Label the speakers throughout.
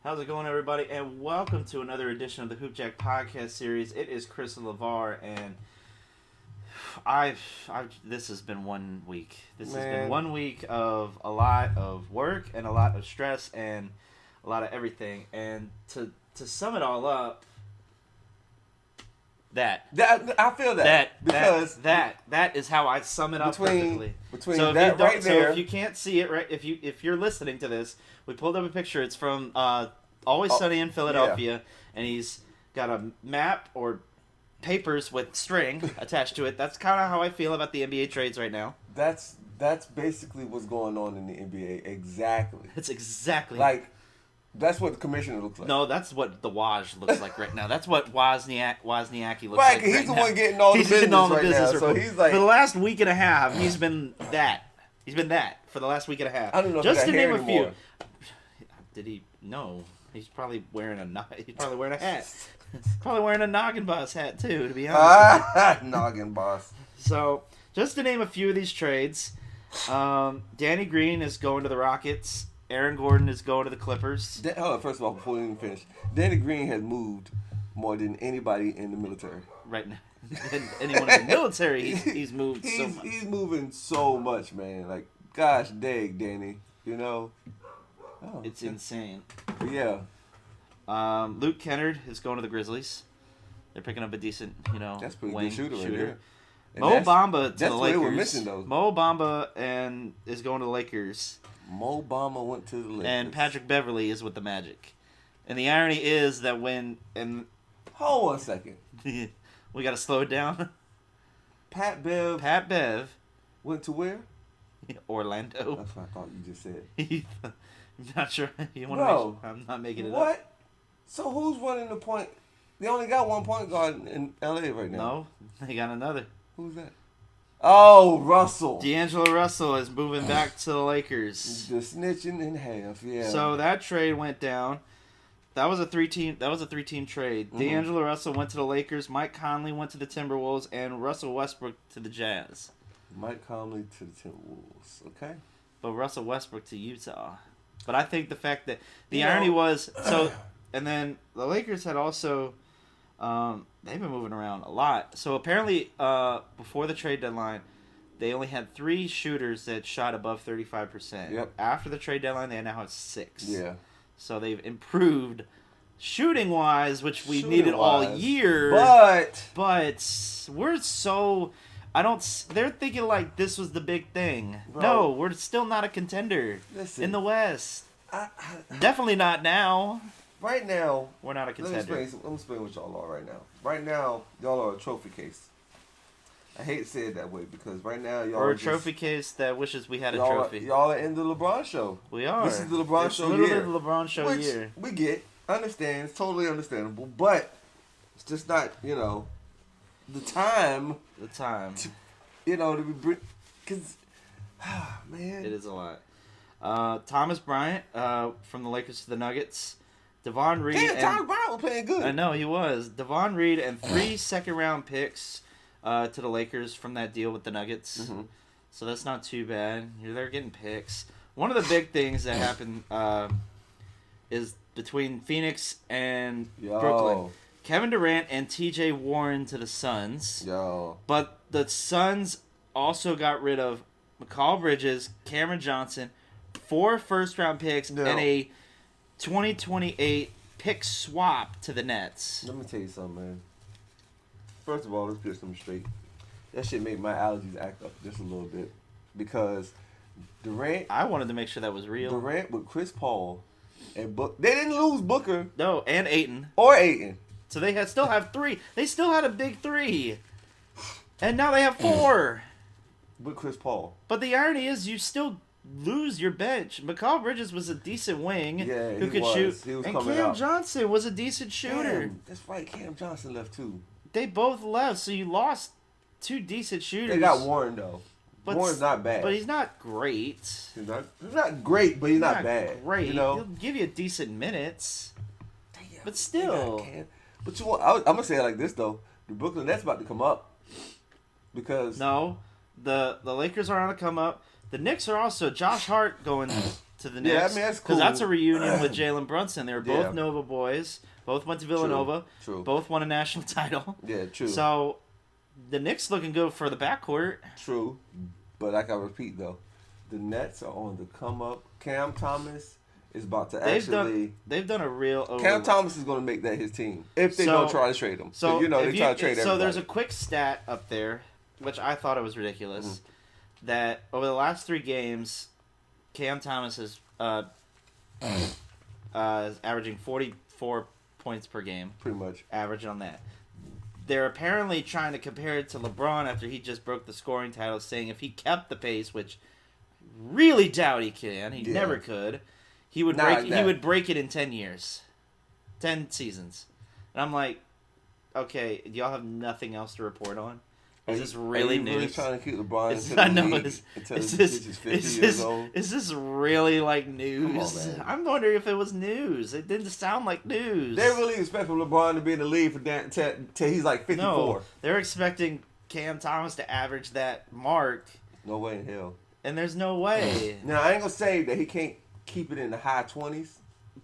Speaker 1: How's it going, everybody? And welcome to another edition of the Hoop Jack podcast series. It is Chris LeVar, and this has been 1 week. This has been 1 week of a lot of work and a lot of stress and a lot of everything. And to sum it all up,
Speaker 2: I feel because
Speaker 1: that is how I sum it up perfectly.
Speaker 2: Between so that right there.
Speaker 1: So if you can't see it, right? If you're listening to this, we pulled up a picture. It's from Always Sunny in Philadelphia, and he's got a map or papers with string attached to it. That's kind of how I feel about the NBA trades right now.
Speaker 2: That's basically what's going on in the NBA. Exactly.
Speaker 1: It's exactly
Speaker 2: like. That's what the commissioner looks like.
Speaker 1: No, that's what the Waj looks like right now. That's what Wozniacki looks
Speaker 2: right,
Speaker 1: like
Speaker 2: he's the
Speaker 1: now.
Speaker 2: one getting all the business right now. So he's like,
Speaker 1: for the last week and a half, he's been that. He's been that for the last week and a half.
Speaker 2: I don't know.
Speaker 1: Just
Speaker 2: if
Speaker 1: to name a
Speaker 2: anymore.
Speaker 1: few. Did he? No. He's probably wearing a hat. Probably wearing a Noggin Boss hat too. To be honest.
Speaker 2: Noggin Boss.
Speaker 1: So just to name a few of these trades, Danny Green is going to the Rockets. Aaron Gordon is going to the Clippers.
Speaker 2: First of all, before we even finish, Danny Green has moved more than anybody in the military.
Speaker 1: Right now. Anyone in the military, he's moved so much.
Speaker 2: He's moving so much, man. Like, gosh dang, Danny. You know?
Speaker 1: It's insane.
Speaker 2: Yeah.
Speaker 1: Luke Kennard is going to the Grizzlies. They're picking up a decent,
Speaker 2: that's pretty
Speaker 1: wing
Speaker 2: good shooter. Right there.
Speaker 1: Mo Bamba to the Lakers.
Speaker 2: We're missing, though.
Speaker 1: Mo Bamba is going to the Lakers.
Speaker 2: Mo Bamba went to the Lakers.
Speaker 1: And Patrick Beverly is with the Magic. And the irony is that
Speaker 2: hold on a second.
Speaker 1: We got to slow it down.
Speaker 2: Pat Bev went to where?
Speaker 1: Orlando.
Speaker 2: That's what I thought you just said.
Speaker 1: I'm not sure. I'm not making it up.
Speaker 2: What? So who's running the point? They only got one point guard in LA right now.
Speaker 1: No, they got another.
Speaker 2: Who's that? Oh, Russell.
Speaker 1: D'Angelo Russell is moving back to the Lakers.
Speaker 2: The snitching in half, yeah.
Speaker 1: So that trade went down. That was a three-team trade. Mm-hmm. D'Angelo Russell went to the Lakers. Mike Conley went to the Timberwolves, and Russell Westbrook to the Jazz.
Speaker 2: Mike Conley to the Timberwolves. Okay.
Speaker 1: But Russell Westbrook to Utah. But I think the fact that the irony was so, and then the Lakers had also. They've been moving around a lot. So apparently, before the trade deadline, they only had 3 shooters that shot above 35%.
Speaker 2: Yep.
Speaker 1: After the trade deadline, they now have 6.
Speaker 2: Yeah. So
Speaker 1: they've improved shooting-wise, which we needed all year.
Speaker 2: But
Speaker 1: we're so... They're thinking like this was the big thing.
Speaker 2: Bro,
Speaker 1: no, we're still not a contender in the West. Definitely not now.
Speaker 2: Right now,
Speaker 1: we're not a contender.
Speaker 2: Let me explain what y'all are right now. Right now, y'all are a trophy case. I hate to say it that way because right now y'all
Speaker 1: are a trophy case that wishes we had a trophy.
Speaker 2: Y'all are in the LeBron show.
Speaker 1: We are.
Speaker 2: This is the LeBron show
Speaker 1: year.
Speaker 2: Literally
Speaker 1: the LeBron show
Speaker 2: which
Speaker 1: year.
Speaker 2: We get. Understand. It's totally understandable. But it's just not, the time.
Speaker 1: The time.
Speaker 2: To be because, man.
Speaker 1: It is a lot. Thomas Bryant from the Lakers to the Nuggets. Devon Reed.
Speaker 2: Thomas Bryant was playing good.
Speaker 1: I know he was. Devon Reed and 3 second-round picks to the Lakers from that deal with the Nuggets.
Speaker 2: Mm-hmm.
Speaker 1: So that's not too bad. They're getting picks. One of the big things that happened is between Phoenix and Brooklyn. Kevin Durant and T.J. Warren to the Suns. But the Suns also got rid of McCall Bridges, Cameron Johnson, 4 first-round picks, and a 2028 pick swap to the Nets.
Speaker 2: Let me tell you something, man. First of all, let's get something straight. That shit made my allergies act up just a little bit. Because Durant...
Speaker 1: I wanted to make sure that was real.
Speaker 2: Durant with Chris Paul and They didn't lose Booker.
Speaker 1: No, and Ayton. So they still have 3. They still had a big 3. And now they have 4.
Speaker 2: With Chris Paul.
Speaker 1: But the irony is you still... lose your bench. McCall Bridges was a decent wing who could shoot. And Cam Johnson was a decent shooter.
Speaker 2: Damn, that's right. Cam Johnson left too.
Speaker 1: They both left, so you lost 2 decent shooters.
Speaker 2: They got Warren though. Warren's not bad.
Speaker 1: But he's not great.
Speaker 2: He's not great, but he's not bad.
Speaker 1: Great. He'll give you decent minutes. Damn, but still.
Speaker 2: But I'm gonna say it like this though. The Brooklyn Nets about to come up. Because
Speaker 1: the Lakers are on the come up. The Knicks are also Josh Hart going to the Knicks.
Speaker 2: I mean, that's cool.
Speaker 1: Because that's a reunion with Jalen Brunson. They were both
Speaker 2: Yeah.
Speaker 1: Nova boys. Both went to Villanova.
Speaker 2: True.
Speaker 1: Both won a national title.
Speaker 2: Yeah, true.
Speaker 1: So, the Knicks looking good for the backcourt.
Speaker 2: True. But like I repeat, though, the Nets are on the come up. Cam Thomas is about to
Speaker 1: They've done a real...
Speaker 2: Cam Thomas is going to make that his team. If they don't try to trade him.
Speaker 1: So,
Speaker 2: they try to trade everybody.
Speaker 1: So, there's a quick stat up there, which I thought it was ridiculous, that over the last 3 games, Cam Thomas is averaging 44 points per game.
Speaker 2: Pretty much.
Speaker 1: Average on that. They're apparently trying to compare it to LeBron after he just broke the scoring title, saying if he kept the pace, which I really doubt he can, he never could, he would break it in 10 years. 10 seasons. And I'm like, okay, do y'all have nothing else to report on? Is this really news?
Speaker 2: Really trying to keep LeBron
Speaker 1: Is this really like news?
Speaker 2: Come on, man.
Speaker 1: I'm wondering if it was news. It didn't sound like news.
Speaker 2: They really expect from LeBron to be in the league for till he's like 54.
Speaker 1: No, they're expecting Cam Thomas to average that mark.
Speaker 2: No way in hell.
Speaker 1: And there's no way.
Speaker 2: Now, I ain't going to say that he can't keep it in the high 20s.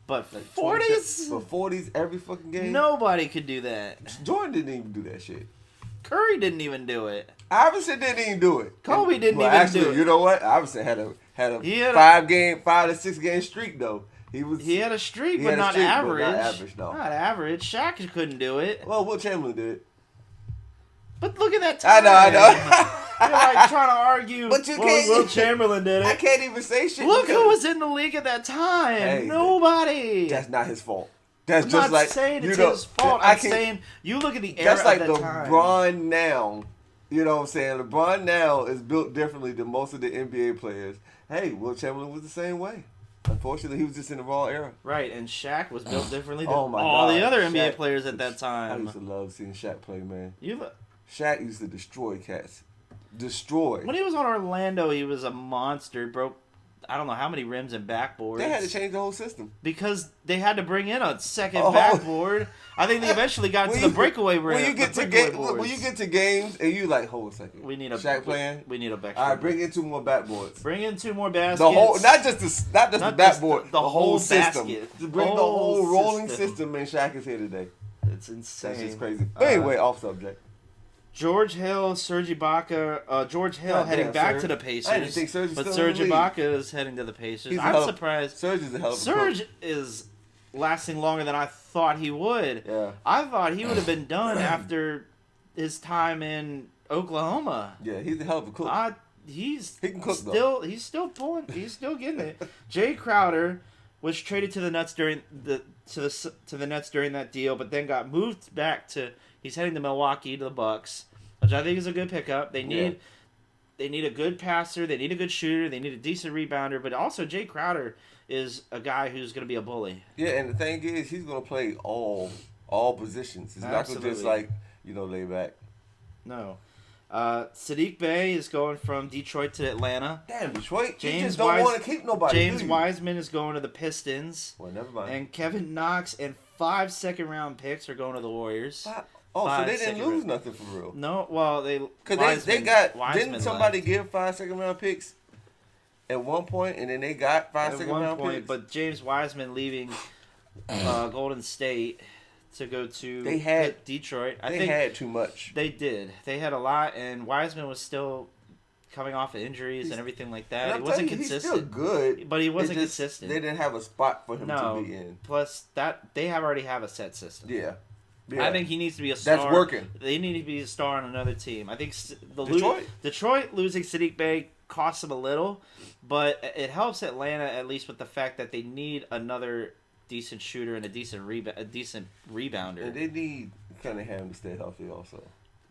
Speaker 1: But
Speaker 2: like
Speaker 1: 40s?
Speaker 2: But 40s every fucking game?
Speaker 1: Nobody could do that.
Speaker 2: Jordan didn't even do that shit.
Speaker 1: Curry didn't even do it.
Speaker 2: Iverson didn't even do it.
Speaker 1: Kobe didn't even
Speaker 2: actually,
Speaker 1: do it.
Speaker 2: You know what? Iverson had a 5 to 6 game streak though. He
Speaker 1: had a streak, but not average.
Speaker 2: Not average, no.
Speaker 1: Not average. Shaq couldn't do it.
Speaker 2: Well, Will Chamberlain did it.
Speaker 1: But look at that time.
Speaker 2: I know.
Speaker 1: You're like trying to argue.
Speaker 2: But you can't.
Speaker 1: Will Chamberlain did it.
Speaker 2: I can't even say shit.
Speaker 1: Look who was in the league at that time.
Speaker 2: Hey,
Speaker 1: nobody.
Speaker 2: That's not his fault. That's
Speaker 1: I'm
Speaker 2: just
Speaker 1: not
Speaker 2: like
Speaker 1: saying it's his fault. I'm saying you look at the era
Speaker 2: that's like
Speaker 1: of that time.
Speaker 2: LeBron now. You know what I'm saying? LeBron now is built differently than most of the NBA players. Hey, Will Chamberlain was the same way. Unfortunately, he was just in the wrong era.
Speaker 1: Right, and Shaq was built differently than
Speaker 2: all
Speaker 1: all the other NBA
Speaker 2: Shaq,
Speaker 1: players at that
Speaker 2: I
Speaker 1: time.
Speaker 2: used to love seeing Shaq play, man.
Speaker 1: You
Speaker 2: Shaq used to destroy cats. Destroy.
Speaker 1: When he was on Orlando, he was a monster. Broke, I don't know how many rims and backboards.
Speaker 2: They had to change the whole system.
Speaker 1: Because they had to bring in a second backboard. I think they eventually got to the breakaway rim.
Speaker 2: When you get to games and you like, hold a second.
Speaker 1: We need a
Speaker 2: Shaq playing.
Speaker 1: We need a backboard.
Speaker 2: All right, bring in 2 more backboards.
Speaker 1: Bring in 2 more baskets.
Speaker 2: The whole, not just the backboard, the whole system.
Speaker 1: Basket.
Speaker 2: To bring the whole rolling system, and Shaq is here today.
Speaker 1: It's insane.
Speaker 2: That's just crazy. But anyway, off subject.
Speaker 1: George Hill, Serge Ibaka, George Hill heading back to the Pacers.
Speaker 2: I didn't think Serge
Speaker 1: but
Speaker 2: still
Speaker 1: Serge
Speaker 2: in the league.
Speaker 1: Ibaka is heading to the Pacers.
Speaker 2: I'm
Speaker 1: surprised.
Speaker 2: Serge is a hell of a
Speaker 1: Serge is lasting longer than I thought he would.
Speaker 2: Yeah.
Speaker 1: I thought he would have been done after his time in Oklahoma.
Speaker 2: Yeah, he's a hell of a cook.
Speaker 1: He can
Speaker 2: cook
Speaker 1: still,
Speaker 2: though.
Speaker 1: He's still pulling. He's still getting it. Jay Crowder was traded to the Nets during the Nets during that deal, but then got moved back to. He's heading to Milwaukee to the Bucks, which I think is a good pickup. They need a good passer. They need a good shooter. They need a decent rebounder. But also, Jay Crowder is a guy who's going to be a bully.
Speaker 2: Yeah, and the thing is, he's going to play all positions. He's not going to just lay back.
Speaker 1: No. Sadiq Bey is going from Detroit to Atlanta.
Speaker 2: Damn, Detroit. You just don't want to keep nobody.
Speaker 1: James Wiseman is going to the Pistons.
Speaker 2: Well, never mind.
Speaker 1: And Kevin Knox and 5 second-round picks are going to the Warriors.
Speaker 2: So they didn't lose nothing for real.
Speaker 1: No, well, they
Speaker 2: got
Speaker 1: Wiseman
Speaker 2: didn't somebody
Speaker 1: left.
Speaker 2: give 5 second-round picks at one point, and then they got 5 second-round picks.
Speaker 1: But James Wiseman leaving Golden State to go to Detroit. I think
Speaker 2: had too much.
Speaker 1: They did. They had a lot, and Wiseman was still coming off of injuries and everything like that. He wasn't consistent.
Speaker 2: He's still good,
Speaker 1: but he wasn't consistent.
Speaker 2: They didn't have a spot for him to be in.
Speaker 1: Plus, they already have a set system.
Speaker 2: Yeah.
Speaker 1: I think he needs to be a star.
Speaker 2: That's working.
Speaker 1: They need to be a star on another team. I think
Speaker 2: Detroit
Speaker 1: losing Sadiq Bey costs them a little, but it helps Atlanta at least with the fact that they need another decent shooter and a decent rebounder.
Speaker 2: And they need Cunningham to stay healthy also.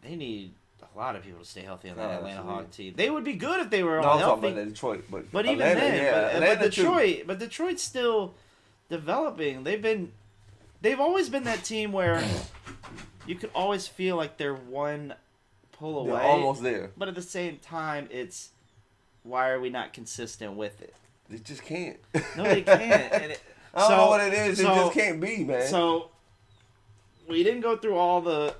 Speaker 1: They need a lot of people to stay healthy on that Atlanta Hawk team. They would be good if they were all healthy.
Speaker 2: I'm talking about Detroit, but
Speaker 1: even
Speaker 2: Atlanta,
Speaker 1: then, but Detroit's still developing. They've always been that team where you could always feel like they're one pull away.
Speaker 2: They're almost there.
Speaker 1: But at the same time, it's why are we not consistent with it?
Speaker 2: They just can't.
Speaker 1: No, they can't. And
Speaker 2: I don't know what it is. It just can't be, man.
Speaker 1: So we didn't go through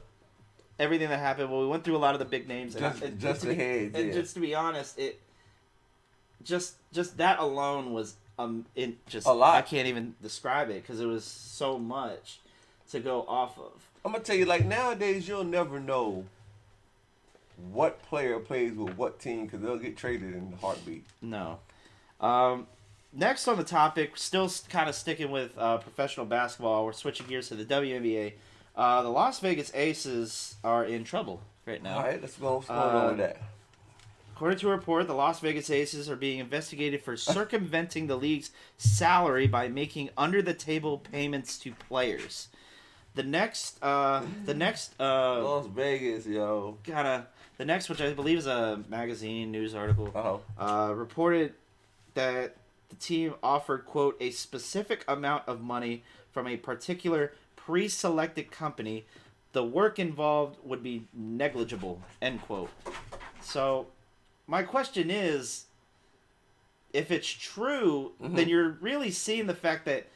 Speaker 1: everything that happened. Well, we went through a lot of the big names.
Speaker 2: Just the heads.
Speaker 1: And just to be honest, just that alone was in just
Speaker 2: a lot.
Speaker 1: I can't even describe it because it was so much to go off of.
Speaker 2: I'm gonna tell you, like nowadays, you'll never know what player plays with what team because they'll get traded in a heartbeat.
Speaker 1: No. Next on the topic, still kind of sticking with professional basketball, we're switching gears to the WNBA. The Las Vegas Aces are in trouble right now.
Speaker 2: All right, let's go. What's going on with that?
Speaker 1: According to a report, the Las Vegas Aces are being investigated for circumventing the league's salary by making under-the-table payments to players. The next,
Speaker 2: Las Vegas, yo.
Speaker 1: The next, which I believe is a magazine news article, reported that the team offered, quote, a specific amount of money from a particular pre-selected company. The work involved would be negligible, end quote. So, my question is, if it's true, then you're really seeing the fact that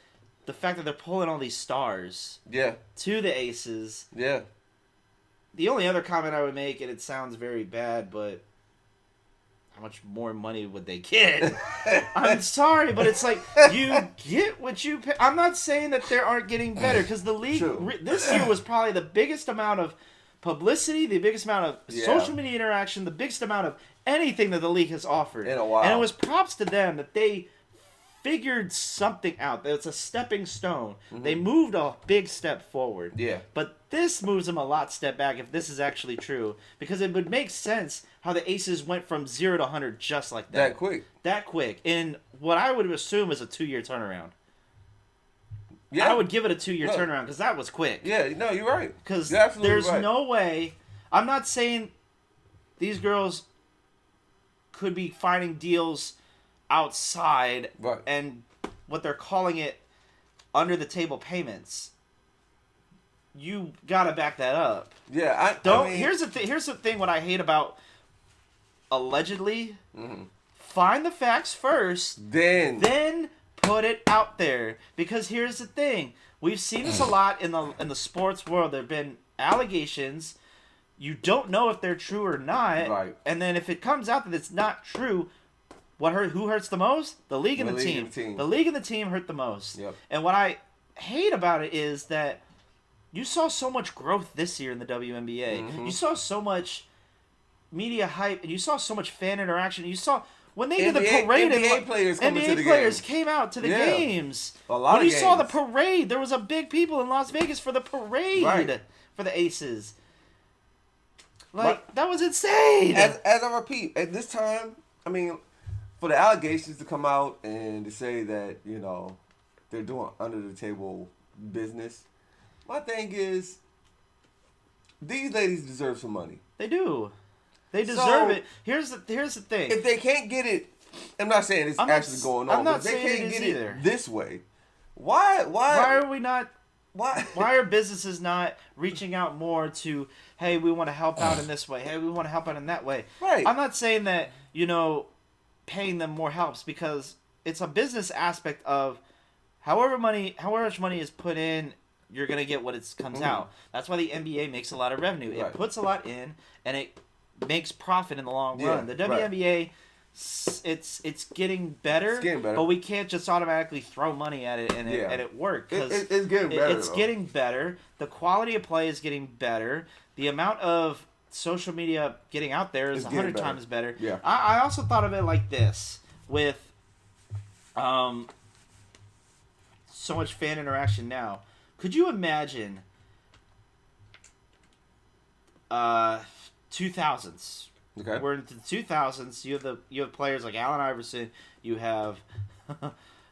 Speaker 1: they're pulling all these stars to the Aces.
Speaker 2: Yeah.
Speaker 1: The only other comment I would make, and it sounds very bad, but how much more money would they get? I'm sorry, but it's like, you get what you pay. I'm not saying that they aren't getting better, because the league this year was probably the biggest amount of publicity, the biggest amount of social media interaction, the biggest amount of anything that the league has offered.
Speaker 2: In a while.
Speaker 1: And it was props to them that they figured something out. That it's a stepping stone. They moved a big step forward.
Speaker 2: Yeah.
Speaker 1: But this moves them a lot step back if this is actually true. Because it would make sense how the Aces went from 0 to 100 just like that. That quick. In what I would assume is a 2-year turnaround. Yeah. I would give it a 2-year turnaround because that was quick.
Speaker 2: Yeah, no, you're right.
Speaker 1: Because there's no way. I'm not saying these girls could be finding deals outside and what they're calling it under the table payments. You gotta back that up.
Speaker 2: Yeah,
Speaker 1: I
Speaker 2: mean,
Speaker 1: here's the thing. What I hate about allegedly, find the facts first, then put it out there. Because here's the thing: we've seen this a lot in the sports world. There've been allegations. You don't know if they're true or not, and then if it comes out that it's not true, who hurts the most? The league and the team. The league and the team hurt the most.
Speaker 2: Yep.
Speaker 1: And what I hate about it is that you saw so much growth this year in the WNBA. You saw so much media hype, and you saw so much fan interaction. You saw when they did the parade,
Speaker 2: NBA players
Speaker 1: came out to the games.
Speaker 2: A lot
Speaker 1: when
Speaker 2: of
Speaker 1: you saw the parade, there was a big people in Las Vegas for the parade for the Aces. That was insane.
Speaker 2: As I repeat, at this time, I mean, for the allegations to come out and to say that, you know, they're doing under the table business, my thing is, these ladies deserve some money.
Speaker 1: They do. They deserve it. Here's the thing.
Speaker 2: If they can't get it, I'm not saying it's actually going on, but if they can't get it this way, why
Speaker 1: are we not?
Speaker 2: Why
Speaker 1: are businesses not reaching out more to, hey, we want to help out in this way. Hey, we want to help out in that way.
Speaker 2: Right.
Speaker 1: I'm not saying that, paying them more helps, because it's a business aspect of however much money is put in, you're going to get what it comes out. That's why the NBA makes a lot of revenue. It puts a lot in, and it makes profit in the long run. The WNBA, it's getting better, but we can't just automatically throw money at it and it work.
Speaker 2: It's getting better.
Speaker 1: It's getting better. The quality of play is getting better. The amount of social media getting out there is 100 times better.
Speaker 2: Yeah.
Speaker 1: I also thought of it like this with so much fan interaction now. Could you imagine 2000s?
Speaker 2: Okay.
Speaker 1: We're into the 2000s. You have players like Allen Iverson. You have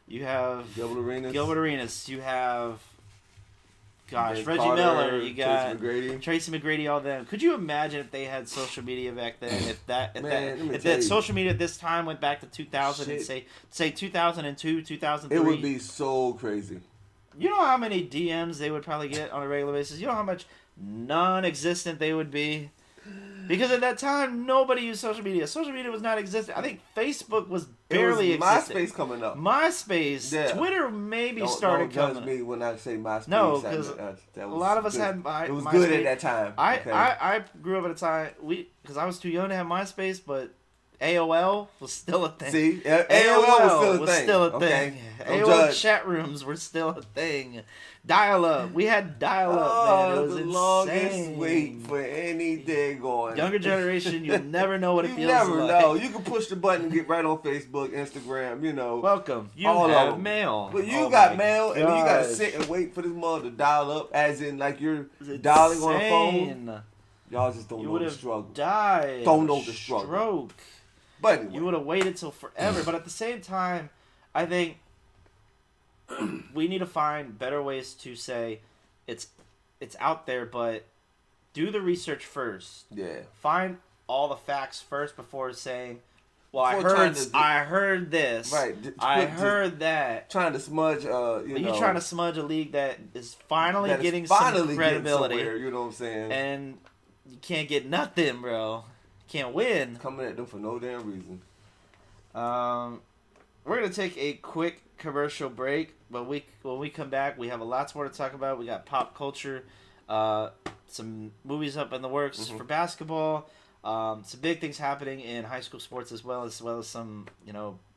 Speaker 2: Gilbert
Speaker 1: Arenas. You have Reggie
Speaker 2: Carter,
Speaker 1: Miller. You got
Speaker 2: Tracy
Speaker 1: McGrady. All them. Could you imagine if they had social media back then? If that social media at this time went back to 2000 and say 2002, 2003,
Speaker 2: it would be so crazy.
Speaker 1: You know how many DMs they would probably get on a regular basis? You know how much non-existent they would be? Because at that time, nobody used social media. Social media was not existent. I think Facebook was barely existent.
Speaker 2: MySpace coming up.
Speaker 1: Twitter maybe started coming up.
Speaker 2: Don't judge me when I say MySpace.
Speaker 1: No, because a lot of us had
Speaker 2: it was
Speaker 1: MySpace.
Speaker 2: Good at that time.
Speaker 1: I grew up at a time, because I was too young to have MySpace, but AOL was still a thing.
Speaker 2: See, AOL was still a thing. Okay.
Speaker 1: AOL chat rooms were still a thing. Dial-up. We had dial-up, man. It was
Speaker 2: the
Speaker 1: insane.
Speaker 2: longest wait for anything going.
Speaker 1: Younger generation, you'll never know what it feels like.
Speaker 2: You never know. You can push the button and get right on Facebook, Instagram, you know.
Speaker 1: Welcome. You have mail.
Speaker 2: But you got mail, and then you got to sit and wait for this mother to dial up, as in like you're dialing on a phone. Y'all just don't know the struggle. Don't know the struggle.
Speaker 1: Stroke.
Speaker 2: But anyway.
Speaker 1: You would have waited till forever. But at the same time, I think we need to find better ways to say it's out there, but do the research first.
Speaker 2: Yeah.
Speaker 1: Find all the facts first before saying, well, I heard this. Right. I heard that.
Speaker 2: Trying to smudge,
Speaker 1: You're trying to smudge a league that is finally getting some credibility.
Speaker 2: You know what I'm saying?
Speaker 1: And you can't get nothing, bro. You can't win.
Speaker 2: Coming at them for no damn reason.
Speaker 1: We're going to take a quick commercial break, but when we come back, we have a lot more to talk about. We got pop culture, some movies up in the works for basketball, some big things happening in high school sports as well as some,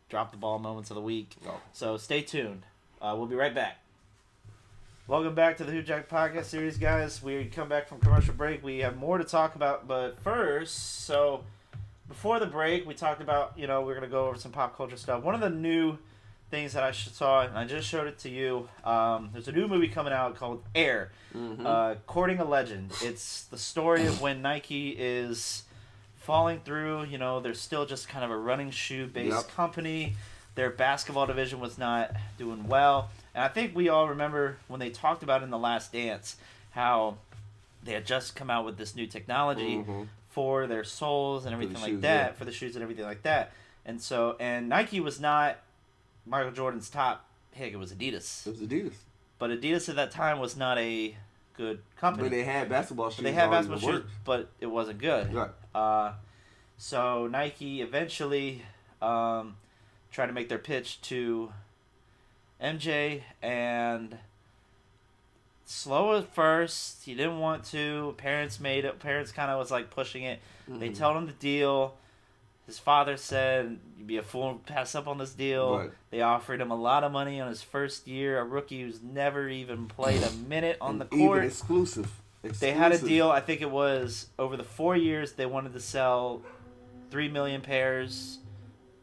Speaker 1: drop the ball moments of the week.
Speaker 2: Oh.
Speaker 1: So stay tuned. We'll be right back. Welcome back to the Who Jack Podcast series, guys. We come back from commercial break. We have more to talk about, but first, so before the break, we talked about, we're going to go over some pop culture stuff. One of the new things that I saw, and I just showed it to you, there's a new movie coming out called Air, Courting a Legend. It's the story of when Nike is falling through. They're still just kind of a running shoe-based company. Their basketball division was not doing well. And I think we all remember when they talked about in The Last Dance how they had just come out with this new technology for their soles and everything like that, for the shoes and everything like that. And Nike was not Michael Jordan's top pick. It was Adidas.
Speaker 2: It was Adidas.
Speaker 1: But Adidas at that time was not a good company.
Speaker 2: But they had basketball shoes.
Speaker 1: But it wasn't good.
Speaker 2: Right.
Speaker 1: So Nike eventually tried to make their pitch to MJ, and slow at first. He didn't want to. Parents made it. Parents kind of was like pushing it. They told him the deal. His father said, "You'd be a fool to pass up on this deal."
Speaker 2: Right.
Speaker 1: They offered him a lot of money on his first year. A rookie who's never even played a minute on the court.
Speaker 2: Even exclusive.
Speaker 1: They had a deal. I think it was over the 4 years. They wanted to sell 3 million pairs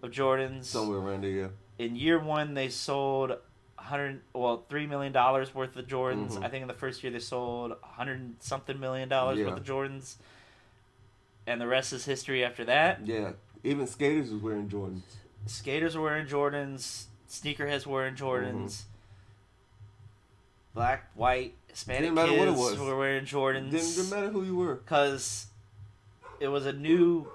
Speaker 1: of Jordans.
Speaker 2: Somewhere around there, yeah.
Speaker 1: In year one, they sold $3 million worth of Jordans. I think in the first year they sold $100-something million worth of Jordans. And the rest is history after that.
Speaker 2: Yeah. Even skaters was wearing Jordans.
Speaker 1: Skaters were wearing Jordans. Sneakerheads were wearing Jordans. Black, white, Hispanic kids were wearing Jordans.
Speaker 2: Didn't matter who you were.
Speaker 1: Because it was a new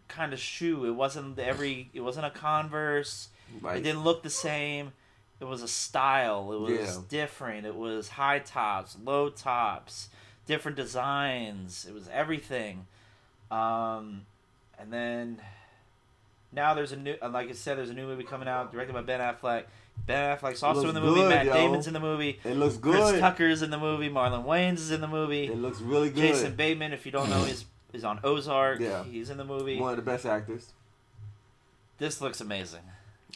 Speaker 1: kind of shoe. It wasn't a Converse. Right. It didn't look the same. It was a style. It was different. It was high tops, low tops, different designs. It was everything. And then now there's like I said, there's a new movie coming out directed by Ben Affleck. Ben Affleck's also in the movie. Matt Damon's in the movie.
Speaker 2: It looks good.
Speaker 1: Chris Tucker's in the movie. Marlon Wayans is in the movie.
Speaker 2: It looks really good.
Speaker 1: Jason Bateman, if you don't know, is on Ozark.
Speaker 2: Yeah.
Speaker 1: He's in the movie.
Speaker 2: One of the best actors.
Speaker 1: This looks amazing.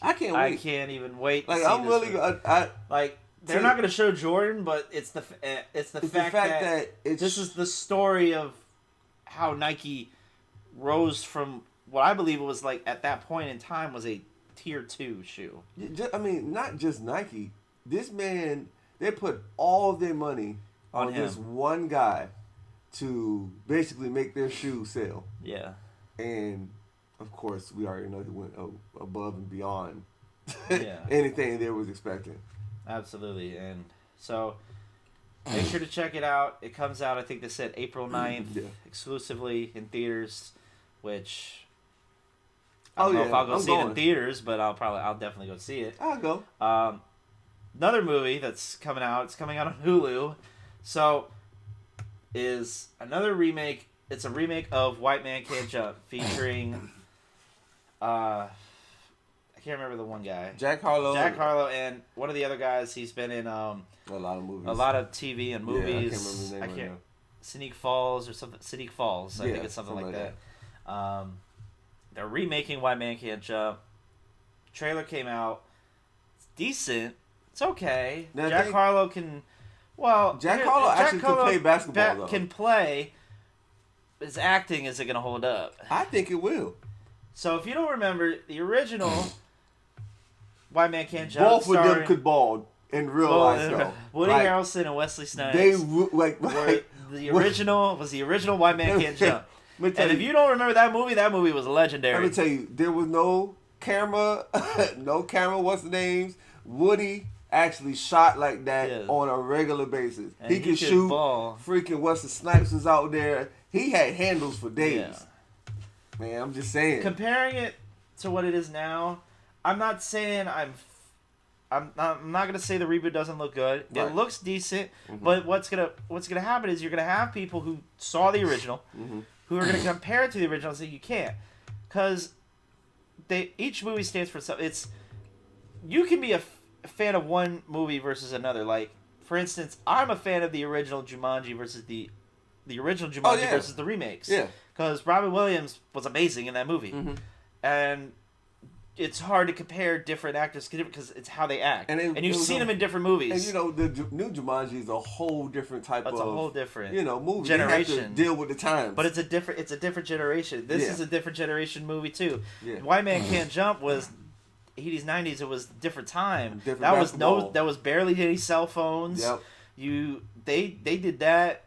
Speaker 2: I can't wait.
Speaker 1: I can't even wait.
Speaker 2: Like, I'm really.
Speaker 1: They're not going to show Jordan, but it's the fact that this is the story of how Nike rose from what I believe it was like at that point in time was a tier 2 shoe.
Speaker 2: I mean, not just Nike. This man, they put all of their money on this one guy to basically make their shoe sell.
Speaker 1: Yeah.
Speaker 2: And of course, we already know he went above and beyond
Speaker 1: Yeah.
Speaker 2: anything they was expecting.
Speaker 1: Absolutely. And so make sure to check it out. It comes out, I think they said April 9th, exclusively in theaters, which I don't know if I'll go see it in theaters, but I'll definitely go see it.
Speaker 2: I'll go.
Speaker 1: Another movie that's coming out, it's coming out on Hulu. So is another remake. It's a remake of White Man Can't Jump featuring I can't remember the one guy.
Speaker 2: Jack Harlow,
Speaker 1: and one of the other guys. He's been in a
Speaker 2: lot of movies,
Speaker 1: a lot of TV and movies.
Speaker 2: Yeah, I can't remember the name
Speaker 1: Scenic Falls or something. Scenic Falls, I think it's something like that. They're remaking Why Man Can't Jump. Trailer came out. It's decent. It's okay.
Speaker 2: Now
Speaker 1: Jack Harlow can. Well,
Speaker 2: Jack Harlow actually can play basketball, though.
Speaker 1: Can play. His acting isn't going to hold up.
Speaker 2: I think it will.
Speaker 1: So if you don't remember, the original Why Man Can't Jump.
Speaker 2: Both of them could ball in real life, though.
Speaker 1: Woody Harrelson and Wesley Snipes.
Speaker 2: They were
Speaker 1: the original Why Man Can't Jump. And if you don't remember that movie was legendary.
Speaker 2: Let me tell you, there was no camera, what's the names? Woody actually shot like that on a regular basis.
Speaker 1: And
Speaker 2: he could shoot.
Speaker 1: Ball.
Speaker 2: Freaking Wesley Snipes was out there. He had handles for days.
Speaker 1: Yeah.
Speaker 2: Man, I'm just saying.
Speaker 1: Comparing it to what it is now, I'm not saying I'm not gonna say the reboot doesn't look good. Right. It looks decent, but what's gonna happen is you're gonna have people who saw the original, who are gonna compare it to the original and say you can't, because each movie stands for something. You can be a fan of one movie versus another. Like, for instance, I'm a fan of the original Jumanji versus the original Jumanji versus the remakes.
Speaker 2: Yeah.
Speaker 1: Because Robin Williams was amazing in that movie, and it's hard to compare different actors because it's how they act, and you've seen them in different movies.
Speaker 2: And the new Jumanji is a whole different type of.
Speaker 1: It's a whole different
Speaker 2: movie
Speaker 1: generation.
Speaker 2: They have to deal with the times.
Speaker 1: But it's a different generation. This is a different generation movie too.
Speaker 2: Yeah.
Speaker 1: Why Man Can't Jump was 80s, 90s. It was a different time. That was barely any cell phones.
Speaker 2: Yep.
Speaker 1: They did that.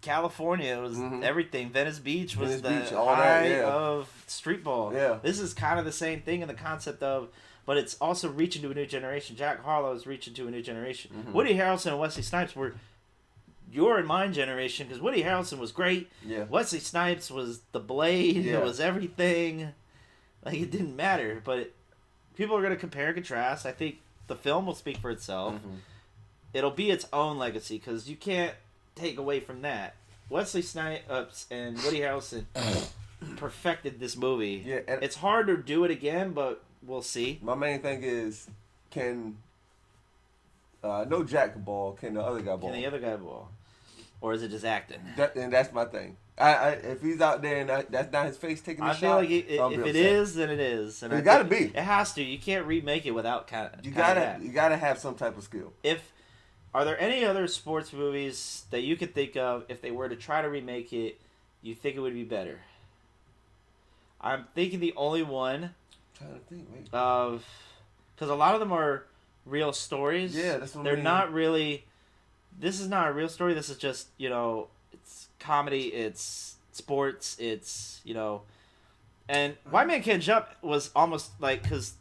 Speaker 1: California was everything. Venice Beach was high of street ball.
Speaker 2: Yeah.
Speaker 1: This is kind of the same thing in the concept of, but it's also reaching to a new generation. Jack Harlow is reaching to a new generation. Woody Harrelson and Wesley Snipes were your and mine generation, because Woody Harrelson was great.
Speaker 2: Yeah.
Speaker 1: Wesley Snipes was the Blade.
Speaker 2: Yeah.
Speaker 1: It was everything. Like, it didn't matter, but people are going to compare and contrast. I think the film will speak for itself. It'll be its own legacy, because you can't take away from that. Wesley Snipes and Woody Harrelson perfected this movie.
Speaker 2: Yeah, and
Speaker 1: it's hard to do it again, but we'll see.
Speaker 2: My main thing is, can no Jack ball? Can the other guy ball?
Speaker 1: Can the other guy ball? Or is it just acting?
Speaker 2: And that's my thing. If he's out there and that's not his face taking the shot,
Speaker 1: I feel like if it is, then it is. And
Speaker 2: it gotta be.
Speaker 1: It has to. You can't remake it without kind of.
Speaker 2: You gotta have some type of skill.
Speaker 1: Are there any other sports movies that you could think of, if they were to try to remake it, you think it would be better? I'm thinking the only one.
Speaker 2: I'm trying to think, wait.
Speaker 1: Because a lot of them are real stories.
Speaker 2: Yeah, that's what
Speaker 1: They're
Speaker 2: I mean.
Speaker 1: not really. This is not a real story. This is just, it's comedy, it's sports, it's, And Why Man Can't Jump was almost like, because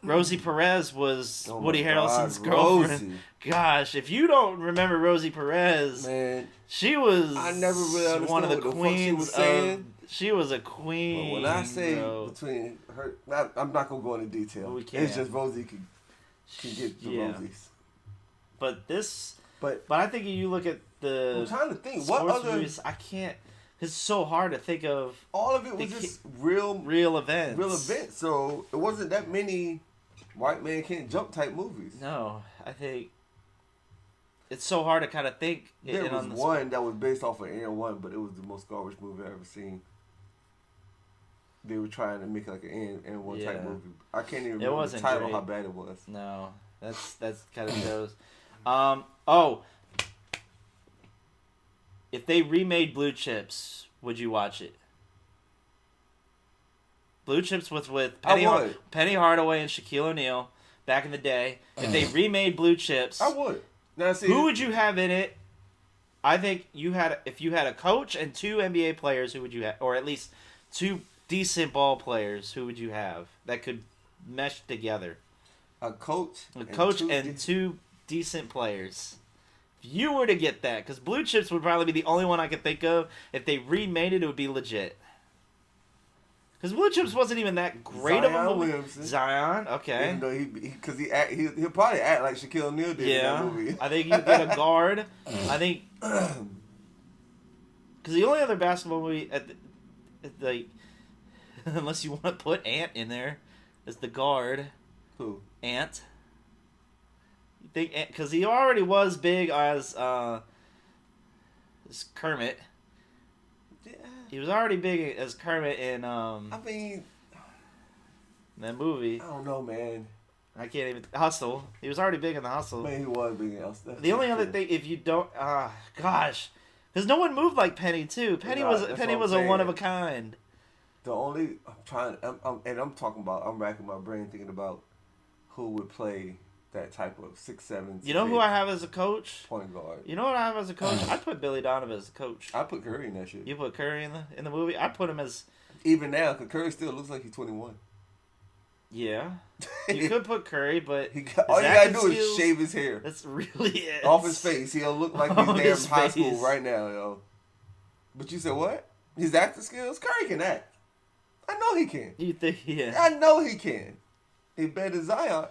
Speaker 1: Rosie Perez was Woody Harrelson's girlfriend.
Speaker 2: Rosie.
Speaker 1: Gosh, if you don't remember Rosie Perez,
Speaker 2: man,
Speaker 1: she was
Speaker 2: I never really understood
Speaker 1: one of the
Speaker 2: what
Speaker 1: queens. She was a queen.
Speaker 2: But when I say between her, I'm not gonna go into detail.
Speaker 1: We can't.
Speaker 2: It's just Rosie can get the Rosies.
Speaker 1: But I think if you look at the.
Speaker 2: I'm trying to think
Speaker 1: sports
Speaker 2: what other
Speaker 1: movies, I can't. It's so hard to think of.
Speaker 2: All of it was just real
Speaker 1: events.
Speaker 2: Real events. So it wasn't that many White Man Can't Jump type movies.
Speaker 1: No, I think it's so hard to kind of think.
Speaker 2: There was one that was based off of Air One, but it was the most garbage movie I've ever seen. They were trying to make like an Air One type movie. I can't even remember the title, how bad it was.
Speaker 1: No, that's kind of shows. If they remade Blue Chips, would you watch it? Blue Chips with Penny Hardaway and Shaquille O'Neal back in the day. If they remade Blue Chips,
Speaker 2: I would. Now, see,
Speaker 1: who would you have in it? I think if you had a coach and two NBA players, who would you have? Or at least two decent ball players, who would you have that could mesh together?
Speaker 2: A coach
Speaker 1: and two decent players. If you were to get that, because Blue Chips would probably be the only one I could think of. If they remade it, it would be legit. Because Blue Chips wasn't even that great of a movie.
Speaker 2: Williamson.
Speaker 1: Zion, okay.
Speaker 2: Even though he'll probably act like Shaquille O'Neal did in that movie.
Speaker 1: I think you get a guard. I think because the only other basketball movie unless you want to put Ant in there, is the guard.
Speaker 2: Who?
Speaker 1: Ant. You think because he already was big as Kermit.
Speaker 2: Yeah.
Speaker 1: He was already big as Kermit in
Speaker 2: I mean,
Speaker 1: that movie.
Speaker 2: I don't know, man.
Speaker 1: I can't even Hustle. He was already big in the Hustle.
Speaker 2: Man, he was big else.
Speaker 1: The only other thing, if you don't, gosh, because no one moved like Penny too. Penny was a one of a kind.
Speaker 2: The only I'm talking about. I'm racking my brain thinking about who would play that type of 6'7".
Speaker 1: You know who I have as a coach?
Speaker 2: Point guard.
Speaker 1: You know what I have as a coach? I put Billy Donovan as a coach.
Speaker 2: I put Curry in that shit.
Speaker 1: You put Curry in the movie? I put him as
Speaker 2: even now, because Curry still looks like he's 21.
Speaker 1: Yeah, you could put Curry, but
Speaker 2: all you gotta do is shave his hair.
Speaker 1: That's really it.
Speaker 2: Off his face, he'll look like he's damn high school right now, yo. But you said what? His acting skills? Curry can act. I know he can.
Speaker 1: You think? Yeah.
Speaker 2: I know he can. He better than Zion.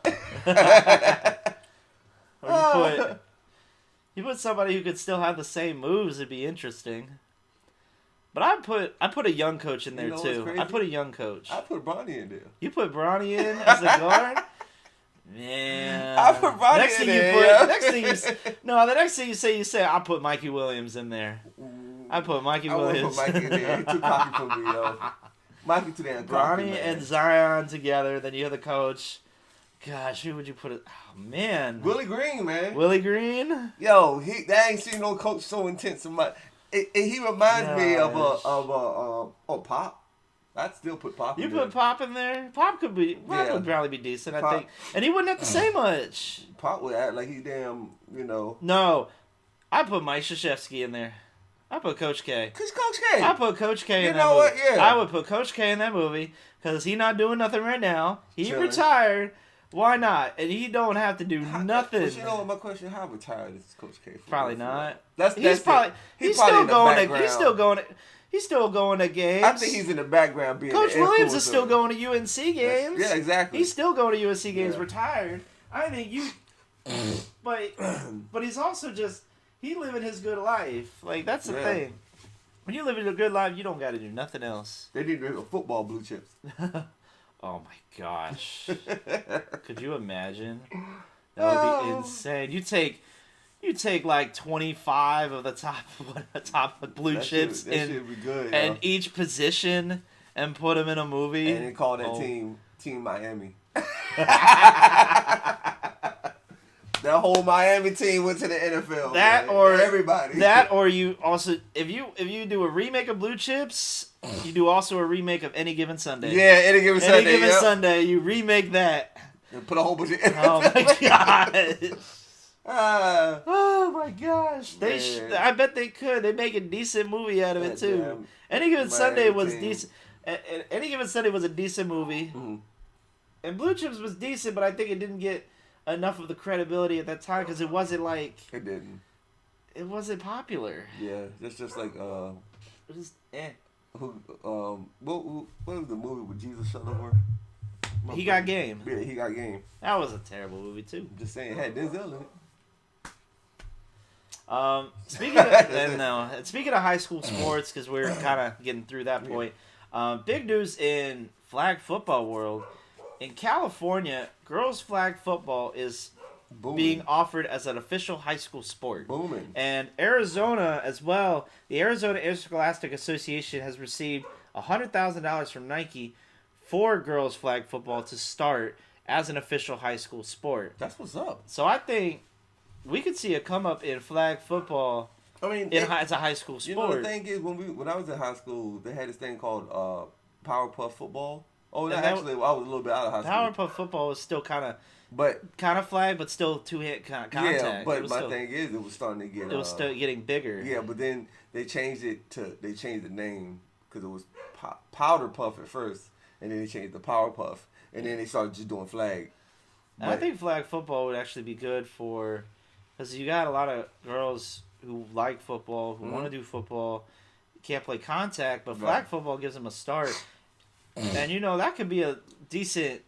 Speaker 1: Or you put somebody who could still have the same moves. It'd be interesting. But I put a young coach in there too. I put a young coach.
Speaker 2: I put Bronny in there.
Speaker 1: You put Bronny in as the guard? Man.
Speaker 2: I put Bronny in there.
Speaker 1: The next thing you say I put Mikey Williams in there. I put Mikey Williams.
Speaker 2: I put Mikey in there. He too cocky for me, yo. Mikey too damn cocky,
Speaker 1: Bronny and Zion together. Then you're the coach. Gosh, who would you put it? Oh man,
Speaker 2: Willie Green, man.
Speaker 1: Willie Green.
Speaker 2: Yo, I ain't seen no coach so intense in my. He reminds me of Pop. I'd still put Pop.
Speaker 1: You put Pop in there. Pop would probably be decent, I think, and he wouldn't have to say much.
Speaker 2: Pop would act like he damn,
Speaker 1: No, I put Mike Krzyzewski in there. I put Coach K.
Speaker 2: Cause Coach K.
Speaker 1: I put Coach K in that movie. You know what? Yeah. I would put Coach K in that movie because he's not doing nothing right now. He retired. Why not? And he don't have to do nothing.
Speaker 2: But you know what my question? How retired is Coach K?
Speaker 1: Probably not.
Speaker 2: He's still
Speaker 1: going to games.
Speaker 2: I think he's in the background being.
Speaker 1: Coach Williams is still going to UNC games.
Speaker 2: Yeah, exactly.
Speaker 1: He's still going to UNC games. Retired. I think you. but he's also just living his good life. Like that's the thing. When you live in a good life, you don't got to do nothing else.
Speaker 2: They need to do football blue chips.
Speaker 1: Oh my gosh! Could you imagine? That would be insane. You take like 25 of the top blue chips
Speaker 2: should be good,
Speaker 1: and each position and put them in a movie.
Speaker 2: And then call that Team Miami. That whole Miami team went to the NFL. Everybody.
Speaker 1: That or you also if you do a remake of Blue Chips, you do also a remake of Any Given Sunday.
Speaker 2: Yeah, Any Given
Speaker 1: Sunday, you remake that.
Speaker 2: And put a whole bunch of.
Speaker 1: Oh my god. Oh my gosh! I bet they could. They make a decent movie out of it too. Any Given Sunday was decent. Any Given Sunday was a decent movie, and Blue Chips was decent, but I think it didn't get enough of the credibility at that time because it wasn't like
Speaker 2: it didn't.
Speaker 1: It wasn't popular.
Speaker 2: Yeah, it's just like
Speaker 1: It was
Speaker 2: what was the movie with Jesus Shuttleworth?
Speaker 1: He Got Game.
Speaker 2: Yeah, He Got Game.
Speaker 1: That was a terrible movie too.
Speaker 2: I'm just saying, it had Denzel in it.
Speaker 1: Speaking of high school sports, because we're kind of getting through that point. Big news in flag football world. In California, girls flag football is being offered as an official high school sport.
Speaker 2: Booming.
Speaker 1: And Arizona as well. The Arizona Interscholastic Association has received $100,000 from Nike for girls flag football to start as an official high school sport.
Speaker 2: That's what's up.
Speaker 1: So I think we could see a come up in flag football.
Speaker 2: I mean,
Speaker 1: it's a high school sport.
Speaker 2: You know, the thing is, when I was in high school, they had this thing called Powerpuff football. Oh, I was a little bit out of high school.
Speaker 1: Powerpuff football was still kind
Speaker 2: of
Speaker 1: flag, but still two-hit contact.
Speaker 2: Yeah, but my thing is, it was starting to get.
Speaker 1: It was still getting bigger.
Speaker 2: Yeah, but then they changed the name because it was Powder Puff at first, and then they changed the Powerpuff, and then they started just doing flag.
Speaker 1: I think flag football would actually be good because you got a lot of girls who like football, who want to do football, can't play contact, but flag football gives them a start. And, that could be a decent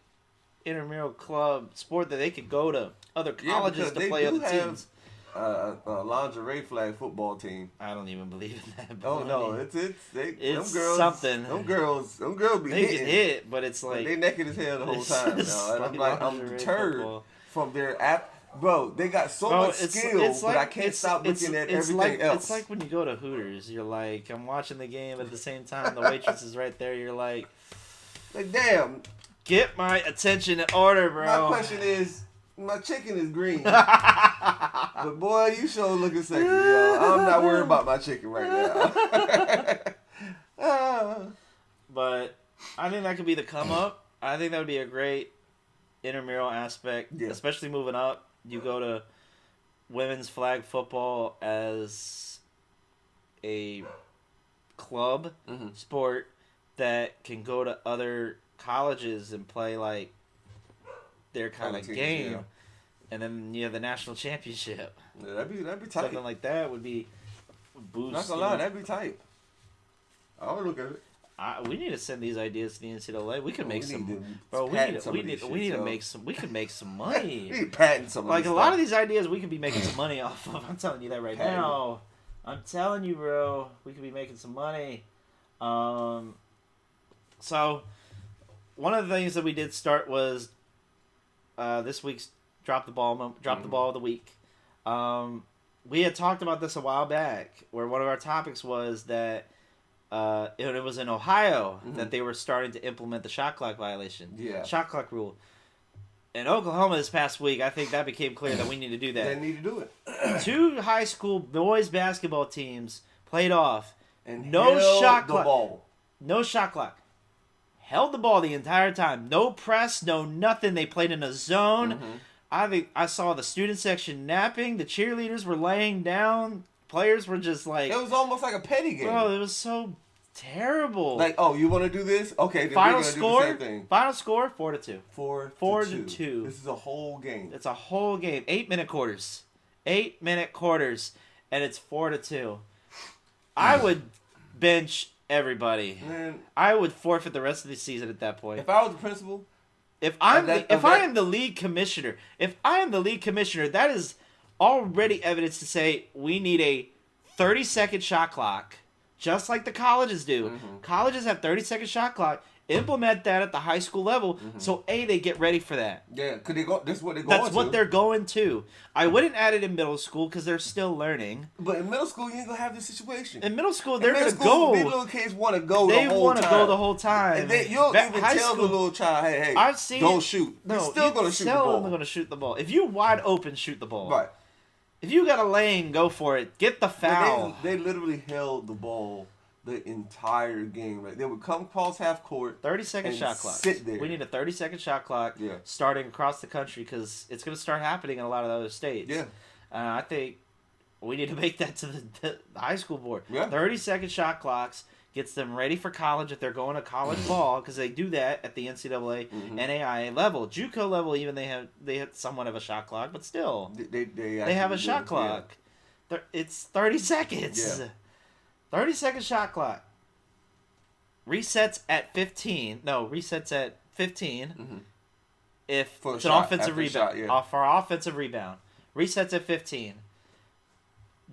Speaker 1: intramural club sport that they could go to other colleges to play other teams.
Speaker 2: A lingerie flag football team.
Speaker 1: I don't even believe in that.
Speaker 2: Oh, no. It's them girls,
Speaker 1: something.
Speaker 2: Them girls be
Speaker 1: they
Speaker 2: hitting.
Speaker 1: Can hit, but it's like...
Speaker 2: They naked as hell the whole time. And I'm deterred from their Bro, they got so much skill, but I can't stop looking at everything else.
Speaker 1: It's like when you go to Hooters. You're like, I'm watching the game at the same time. The waitress is right there. You're like,
Speaker 2: damn.
Speaker 1: Get my attention in order, bro.
Speaker 2: My question is, my chicken is green. But boy, you sure looking sexy, yo. I'm not worried about my chicken right now.
Speaker 1: But I think that could be the come up. I think that would be a great intramural aspect, especially moving up. You go to women's flag football as a club sport that can go to other colleges and play like their kind of game, and then you have the national championship.
Speaker 2: Yeah, that'd be tight.
Speaker 1: Something like that would be boost.
Speaker 2: Not gonna lie, that'd be tight. I would look at it.
Speaker 1: We need to send these ideas to the NCAA. We could make some, bro. We need to make some. We could make some money.
Speaker 2: We need to patent some.
Speaker 1: Like a lot of these ideas, we could be making some money off of. I'm telling you that right now. I'm telling you, bro. We could be making some money. So one of the things that we did start was this week's drop the ball of the week. We had talked about this a while back, where one of our topics was that. It was in Ohio that they were starting to implement the shot clock violation. Yeah. Shot clock rule. In Oklahoma this past week, I think that became clear that we need to do that.
Speaker 2: They need to do it.
Speaker 1: 2 high school boys basketball teams played off.
Speaker 2: And
Speaker 1: no shot
Speaker 2: the
Speaker 1: clock.
Speaker 2: Ball.
Speaker 1: No shot clock. Held the ball the entire time. No press, no nothing. They played in a zone. I think I saw the student section napping. The cheerleaders were laying down. Players were just like...
Speaker 2: It was almost like a petty game.
Speaker 1: Bro, it was so terrible.
Speaker 2: Like, oh, you want to do this? Okay, then
Speaker 1: final
Speaker 2: we're going to
Speaker 1: score,
Speaker 2: do the same thing.
Speaker 1: Final score, 4-2.
Speaker 2: 4-2. This is a whole game.
Speaker 1: It's a whole game. 8-minute quarters. 8-minute quarters. And it's 4-2. I would bench everybody.
Speaker 2: Man,
Speaker 1: I would forfeit the rest of the season at that point.
Speaker 2: If I was the principal...
Speaker 1: If I am the league commissioner, that is... already evidence to say we need a 30-second shot clock, just like the colleges do. Colleges have 30-second shot clock. Implement that at the high school level, so they get ready for that.
Speaker 2: Yeah, could they go? This is what they're going to.
Speaker 1: That's what they're going to. I wouldn't add it in middle school because they're still learning.
Speaker 2: But in middle school, you ain't gonna have this situation.
Speaker 1: In middle school, they're gonna go.
Speaker 2: These little kids want to go.
Speaker 1: They want to go the whole time.
Speaker 2: And you'll even tell the little child, "Hey, don't shoot." No, you're still gonna shoot the ball.
Speaker 1: They're gonna shoot the ball. If you wide open, shoot the ball.
Speaker 2: Right.
Speaker 1: If you got a lane, go for it. Get the foul.
Speaker 2: They literally held the ball the entire game. Like, they would come across half court.
Speaker 1: 30-second shot clock.
Speaker 2: Sit there.
Speaker 1: We need a 30-second shot clock starting across the country because it's going to start happening in a lot of other states.
Speaker 2: Yeah.
Speaker 1: I think we need to make that to the high school board.
Speaker 2: Yeah.
Speaker 1: 30-second shot clocks gets them ready for college if they're going to college ball because they do that at the NCAA, NAIA level. JUCO level, even they have somewhat of a shot clock, but still. They have a shot clock. Yeah. It's 30 seconds. Yeah. 30-second shot clock. Resets at 15. No, resets at 15. If it's an offensive rebound. For offensive rebound. Resets at 15.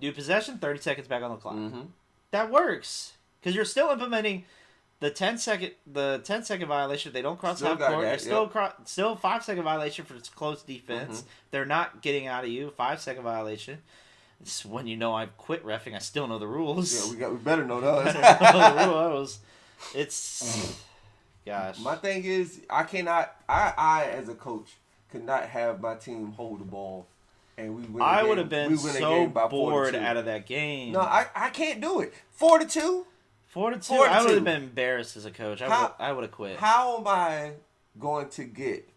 Speaker 1: New possession, 30 seconds back on the clock. That works. Because you're still implementing the 10-second violation. If they don't cross half court. You're still 5-second violation for close defense. They're not getting out of you. 5-second violation. It's when you know I've quit reffing. I still know the rules.
Speaker 2: Yeah, we better know those.
Speaker 1: Gosh.
Speaker 2: My thing is, I as a coach could not have my team hold the ball, and we win.
Speaker 1: I would have been so bored out of that game.
Speaker 2: No, I can't do it. 4-2.
Speaker 1: 4-2. I would have been embarrassed as a coach. I would have quit.
Speaker 2: How am I going to get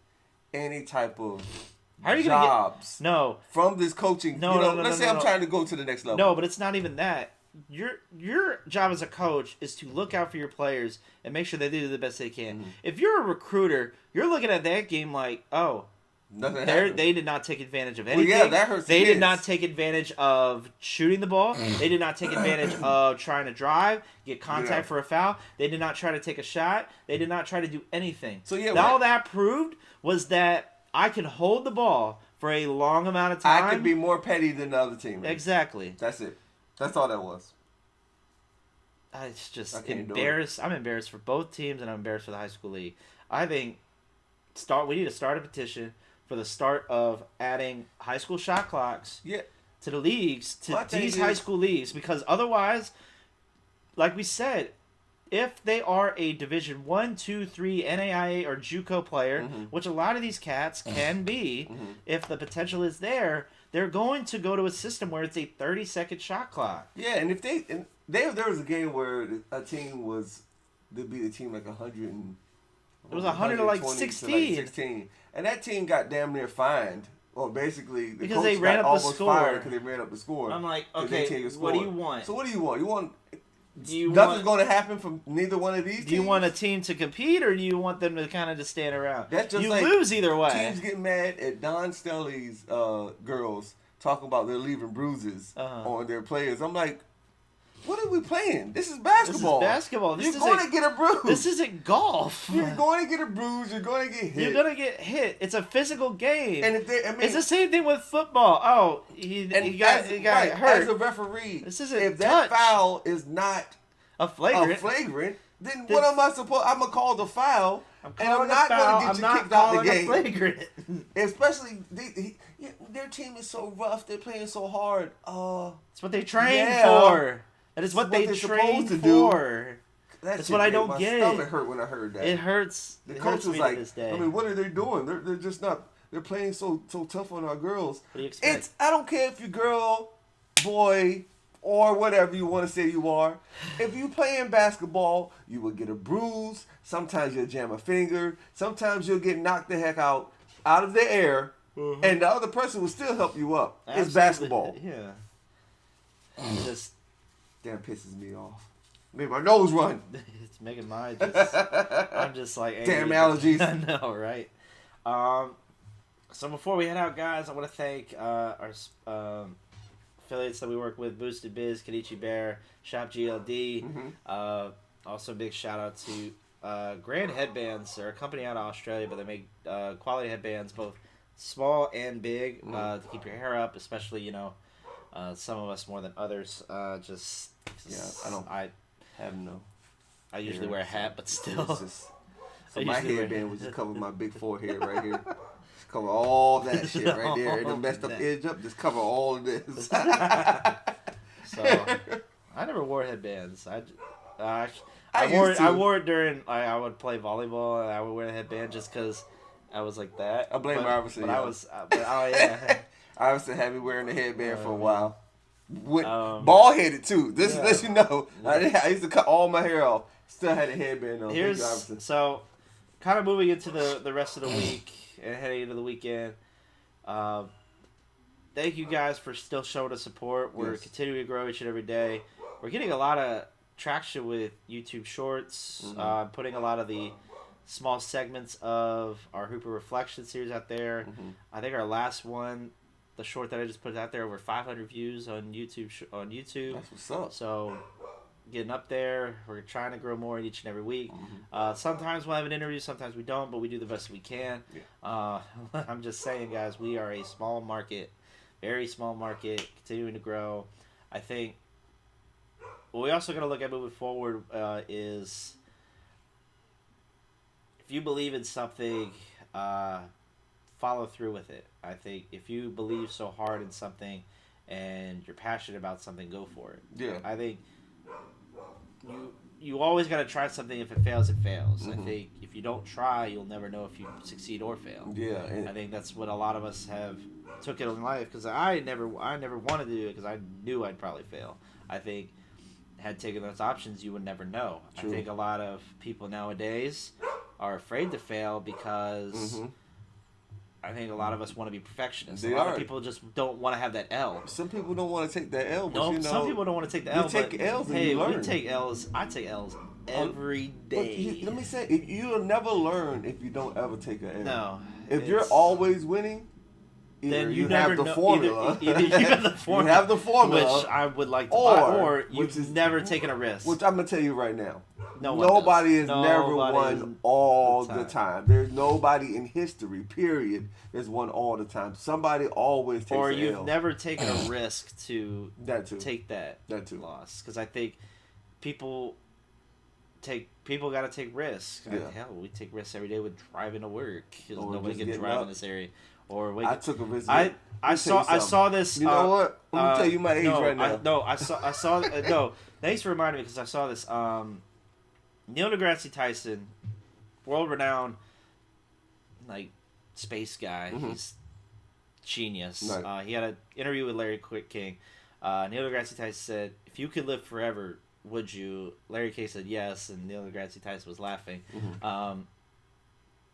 Speaker 2: any type of
Speaker 1: How are you
Speaker 2: jobs
Speaker 1: from
Speaker 2: this coaching? Let's say I'm trying to go to the next level.
Speaker 1: No, but it's not even that. Your job as a coach is to look out for your players and make sure they do the best they can. If you're a recruiter, you're looking at that game like, they did not take advantage of anything.
Speaker 2: Well, that hurts.
Speaker 1: They did not take advantage of shooting the ball. They did not take advantage of trying to drive, get contact for a foul. They did not try to take a shot. They did not try to do anything.
Speaker 2: So
Speaker 1: all that proved was that I can hold the ball for a long amount of time.
Speaker 2: I can be more petty than the other team.
Speaker 1: Exactly.
Speaker 2: That's it. That's all that was.
Speaker 1: It's just embarrassed. I'm embarrassed for both teams, and I'm embarrassed for the high school league. I think we need to start a petition for the start of adding high school shot clocks to the leagues, to these high school leagues, because otherwise, like we said, if they are a Division 1, 2, 3 NAIA or JUCO player, which a lot of these cats can be, if the potential is there, they're going to go to a system where it's a 30-second shot clock.
Speaker 2: Yeah, and if there was a game where a team was, they'd be a team like 100 and
Speaker 1: it was 100 to like 16.
Speaker 2: And that team got damn near fined. Well, basically,
Speaker 1: because they ran up the score.
Speaker 2: Because they ran up the score.
Speaker 1: I'm like, okay, what do you want?
Speaker 2: So what do you want? Nothing's going to happen from neither one of these teams?
Speaker 1: Do you want a team to compete, or do you want them to kind of just stand around?
Speaker 2: That's just
Speaker 1: you
Speaker 2: like
Speaker 1: lose either way.
Speaker 2: Teams get mad at Don Stelly's girls talking about they're leaving bruises on their players. I'm like, what are we playing? This is basketball. You're going to get a bruise.
Speaker 1: This isn't golf.
Speaker 2: You're going to get a bruise. You're going to get hit.
Speaker 1: You're going to get hit. It's a physical game.
Speaker 2: And
Speaker 1: it's the same thing with football. Oh, he got hurt.
Speaker 2: As a referee,
Speaker 1: this isn't
Speaker 2: if that foul is not
Speaker 1: a flagrant,
Speaker 2: then what am I supposed? I'm gonna call the foul, and I'm not gonna get you kicked out the game.
Speaker 1: Flagrant.
Speaker 2: Especially their team is so rough. They're playing so hard.
Speaker 1: It's what they train for. That is what they train for. That's what I don't get.
Speaker 2: My stomach hurt when I heard that.
Speaker 1: It hurts.
Speaker 2: The coach was like, I mean, what are they doing? They're just not. They're playing so tough on our girls.
Speaker 1: What do you expect?
Speaker 2: I don't care if you're girl, boy, or whatever you want to say you are. If you playing basketball, you will get a bruise. Sometimes you'll jam a finger. Sometimes you'll get knocked the heck out of the air, and the other person will still help you up. Absolutely. It's basketball.
Speaker 1: Yeah. Just
Speaker 2: damn pisses me off. Made my nose run.
Speaker 1: It's making mine. I'm just like angry.
Speaker 2: Damn allergies.
Speaker 1: I know, right? So before we head out, guys, I want to thank our affiliates that we work with: Boosted Biz, Kenichi Bear, Shop GLD. Also, big shout out to Grand Headbands. They're a company out of Australia, but they make quality headbands, both small and big, to keep your hair up, especially some of us more than others. I usually wear a hat, but still.
Speaker 2: So my headband was just cover my big forehead right here. Just cover all that shit right there. And the messed up edge up, just cover all of this.
Speaker 1: So, I never wore headbands. I wore it during, I would play volleyball, and I would wear a headband just because I was like that.
Speaker 2: I blame Iverson.
Speaker 1: Yeah.
Speaker 2: Iverson had me wearing the headband for a while. Bald headed too. This lets you know. I used to cut all my hair off. Still had a headband on.
Speaker 1: So, kind of moving into the rest of the week and heading into the weekend. Thank you guys for still showing us support. We're continuing to grow each and every day. We're getting a lot of traction with YouTube Shorts. Putting a lot of the small segments of our Hooper Reflection series out there. I think our last one, the short that I just put out there, over 500 views on YouTube.
Speaker 2: That's what's up.
Speaker 1: So, getting up there. We're trying to grow more each and every week. Sometimes we'll have an interview, sometimes we don't, but we do the best we can. I'm just saying, guys, we are a small market, very small market, continuing to grow. I think what we also got to look at moving forward is if you believe in something, follow through with it. I think if you believe so hard in something and you're passionate about something, go for it.
Speaker 2: Yeah.
Speaker 1: I think you always got to try something. If it fails, it fails. I think if you don't try, you'll never know if you succeed or fail.
Speaker 2: Yeah.
Speaker 1: I think that's what a lot of us have took it in life, because I never wanted to do it because I knew I'd probably fail. I think had taken those options, you would never know. True. I think a lot of people nowadays are afraid to fail because I think a lot of us want to be perfectionists. A lot of people just don't want to have that L.
Speaker 2: Some people don't want to take that L. But
Speaker 1: some people don't want to take the L.
Speaker 2: Take L's and you learn.
Speaker 1: We take L's. I take L's every day.
Speaker 2: Let me say, you'll never learn if you don't ever take an L.
Speaker 1: No.
Speaker 2: If you're always winning, then you have the formula.
Speaker 1: Either you have the formula.
Speaker 2: You have the formula.
Speaker 1: Which I would like to buy, or you've never taken a risk.
Speaker 2: Which I'm going to tell you right now.
Speaker 1: Nobody
Speaker 2: has never won all the time. There's nobody in history, period, that's won all the time. Somebody always takes an L.
Speaker 1: Or you've never taken a risk to take that loss. Because I think people got to take risks.
Speaker 2: Yeah.
Speaker 1: Hell, we take risks every day with driving to work because nobody can drive in this area. or wake.
Speaker 2: I took a risk.
Speaker 1: I saw this.
Speaker 2: You know what? Let me tell you my age right now.
Speaker 1: I saw. No, thanks for reminding me because I saw this. Neil deGrasse Tyson, world renowned, like space guy.
Speaker 2: Mm-hmm.
Speaker 1: He's genius.
Speaker 2: Right.
Speaker 1: He had an interview with Larry King. Neil deGrasse Tyson said, "If you could live forever, would you?" Larry King said yes, and Neil deGrasse Tyson was laughing.
Speaker 2: Mm-hmm.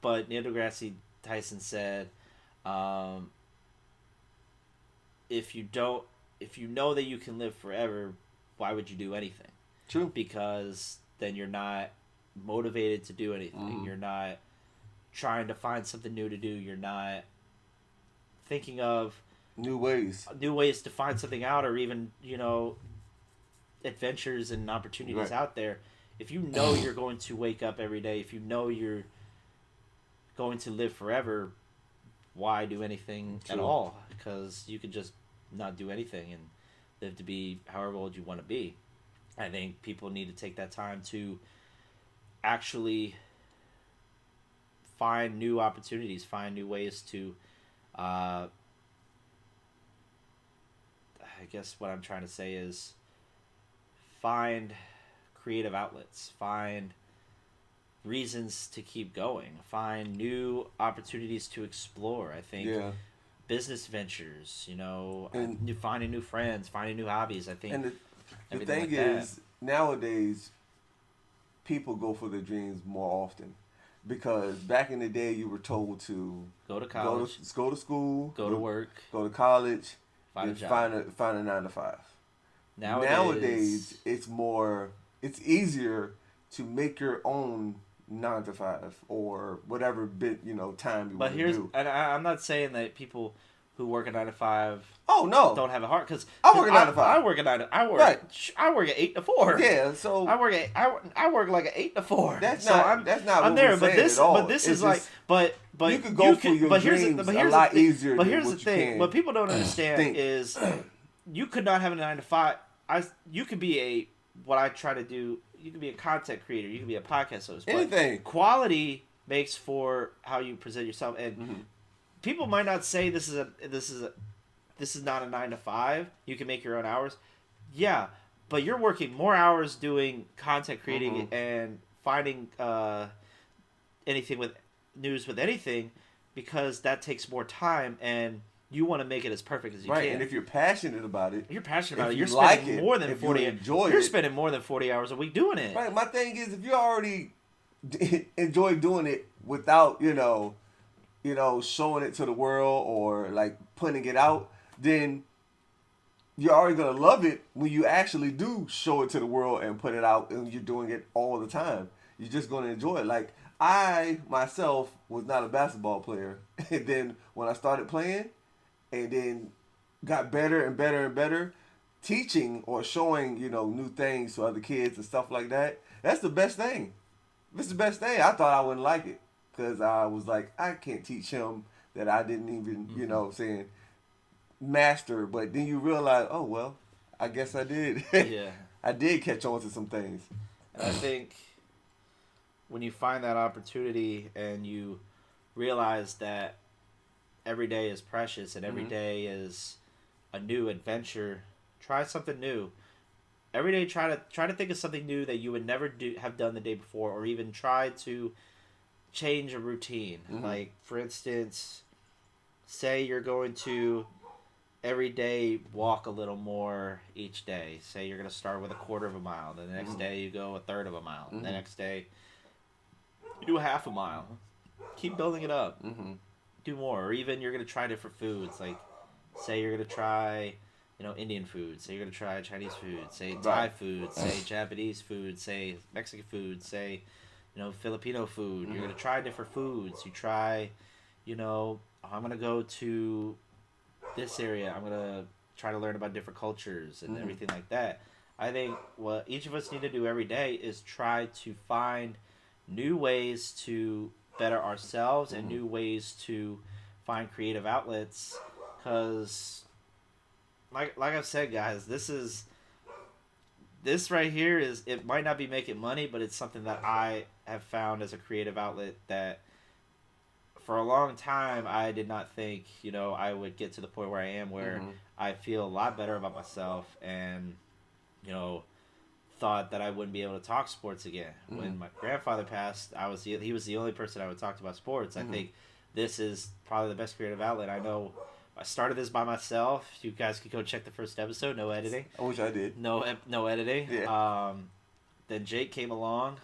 Speaker 1: But Neil deGrasse Tyson said, if you know that you can live forever, why would you do anything?
Speaker 2: True.
Speaker 1: Because then you're not motivated to do anything.
Speaker 2: Mm-hmm.
Speaker 1: You're not trying to find something new to do. You're not thinking of
Speaker 2: new ways
Speaker 1: to find something out, or even, adventures and opportunities out there. If you know you're going to wake up every day, if you know you're going to live forever, why do anything at all? Because you could just not do anything and live to be however old you want to be. I think people need to take that time to actually find new opportunities, find new ways to, I guess what I'm trying to say is find creative outlets, find reasons to keep going, find new opportunities to explore. I think business ventures, and finding new friends, finding new hobbies. I think,
Speaker 2: and the thing
Speaker 1: like
Speaker 2: is, nowadays, people go for their dreams more often, because back in the day, you were told to
Speaker 1: go to college,
Speaker 2: go to school,
Speaker 1: go to work,
Speaker 2: go to college,
Speaker 1: find a job,
Speaker 2: find a 9-to-5.
Speaker 1: Nowadays,
Speaker 2: it's easier to make your own 9-to-5 or whatever bit time you want to do.
Speaker 1: And I'm not saying that people who work a 9-to-5 don't have a heart, because
Speaker 2: I work a 9-to-5.
Speaker 1: I work a 9 to I work at 8 to 4.
Speaker 2: Yeah, so
Speaker 1: I work like an 8 to 4.
Speaker 2: That's
Speaker 1: so
Speaker 2: not
Speaker 1: I'm there, but
Speaker 2: this at all.
Speaker 1: But this is like but
Speaker 2: you could go for your dreams a lot easier.
Speaker 1: But here's the thing: what people don't understand is you could not have a 9-to-5. You could be what I try to do. You could be a content creator. You could be a podcast host.
Speaker 2: Anything.
Speaker 1: Quality makes for how you present yourself, and people might not say this is not a 9-to-5. You can make your own hours. Yeah, but you're working more hours doing content creating and finding anything with news with anything, because that takes more time, and you want to make it as perfect as you can.
Speaker 2: And if you're passionate about it,
Speaker 1: you're spending more than 40. You're spending more than 40 hours a week doing it.
Speaker 2: Right. My thing is, if you already enjoy doing it without showing it to the world or like putting it out, then you're already gonna love it when you actually do show it to the world and put it out, and you're doing it all the time. You're just gonna enjoy it. Like, I myself was not a basketball player, and then when I started playing, and then got better and better and better, teaching or showing, new things to other kids and stuff like that, that's the best thing. It's the best thing. I thought I wouldn't like it, because I was like, I can't teach him that I didn't even, master. But then you realize, oh, well, I guess I did.
Speaker 1: Yeah.
Speaker 2: I did catch on to some things.
Speaker 1: And I think when you find that opportunity and you realize that every day is precious and every day is a new adventure, try something new. Every day, try to think of something new that you would never have done the day before, or even try to change a routine. Like, for instance, say you're going to every day walk a little more each day. Say you're going to start with a quarter of a mile. Then the next day you go a third of a mile. The next day you do a half a mile. Keep building it up. Do more. Or even you're going to try different foods. Like, say you're going to try, Indian food. Say you're going to try Chinese food. Say Thai food. Say Japanese food. Say Mexican food. Say, Filipino food. You're going to try different foods. You try, I'm going to go to this area. I'm going to try to learn about different cultures and everything like that. I think what each of us need to do every day is try to find new ways to better ourselves and new ways to find creative outlets, because like I've said, guys, this right here is, it might not be making money, but it's something that I have found as a creative outlet that for a long time, I did not think, I would get to the point where I am, where I feel a lot better about myself, and, thought that I wouldn't be able to talk sports again. When my grandfather passed, he was the only person I would talk about sports. I think this is probably the best creative outlet. I know I started this by myself. You guys could go check the first episode, no editing.
Speaker 2: I wish I did.
Speaker 1: No editing.
Speaker 2: Yeah.
Speaker 1: Then Jake came along.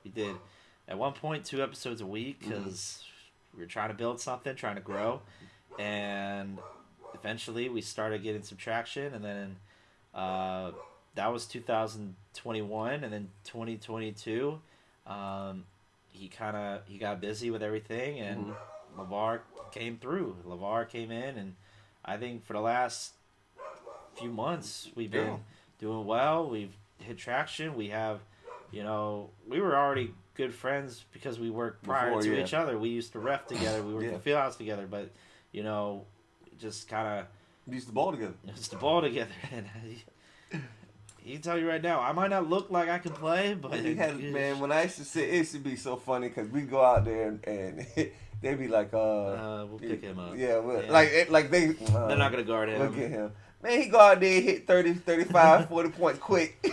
Speaker 1: We did, at one point, 2 episodes a week, because we were trying to build something, trying to grow. And eventually we started getting some traction, and then that was 2021, and then 2022, he got busy with everything, and LeVar came through. LeVar came in, and I think for the last few months we've been doing well. We've hit traction. We have, we were already good friends because we worked prior to each other. We used to ref together. We worked in the field house together, but just kind of
Speaker 2: used the ball together.
Speaker 1: And he can tell you right now, I might not look like I can play, but
Speaker 2: when I used to sit, it used to be so funny because we go out there and they be like,
Speaker 1: we'll pick him up.
Speaker 2: Yeah, like they're
Speaker 1: not gonna guard him.
Speaker 2: Look at him, man. He go out there and hit 30, 35, 40 points quick.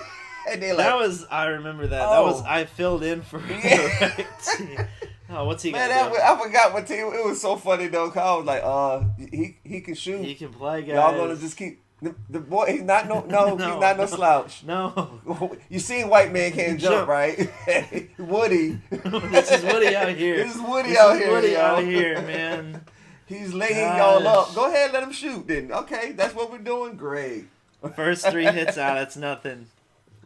Speaker 2: And they
Speaker 1: I remember that. That was I filled in for. Oh, what's he
Speaker 2: man,
Speaker 1: gonna do?
Speaker 2: I forgot what team. It was so funny though. Cause I was like, he can shoot.
Speaker 1: He can play, guys.
Speaker 2: Y'all gonna just keep the boy. He's not he's not no slouch.
Speaker 1: No.
Speaker 2: You seen white man can't jump, right? Woody.
Speaker 1: This is Woody out here.
Speaker 2: This is Woody out
Speaker 1: here, man.
Speaker 2: He's laying y'all up. Go ahead, let him shoot. Then okay, that's what we're doing. Great.
Speaker 1: First 3 hits out. That's nothing.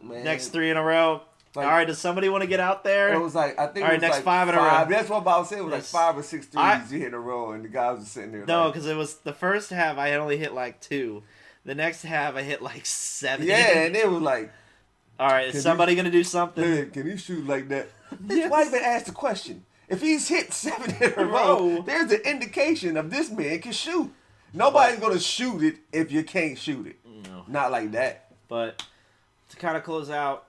Speaker 2: Man.
Speaker 1: Next 3 in a row. All right, does somebody want to get out there?
Speaker 2: It was like, I think
Speaker 1: all right,
Speaker 2: it was
Speaker 1: next
Speaker 2: like
Speaker 1: 5 in a row.
Speaker 2: That's what I was saying. It was like 5 or 6 threes you hit in a row, and the guys were sitting there.
Speaker 1: No, because it was the first half I had only hit like 2. The next half I hit like 7.
Speaker 2: Yeah, and it was like,
Speaker 1: all right, is somebody going to do something?
Speaker 2: Hey, can he shoot like that? That's why even asked the question. If he's hit 7 in a row, there's an indication of this man can shoot. Nobody's going to shoot it if you can't shoot it.
Speaker 1: No.
Speaker 2: Not like that.
Speaker 1: But to kind of close out,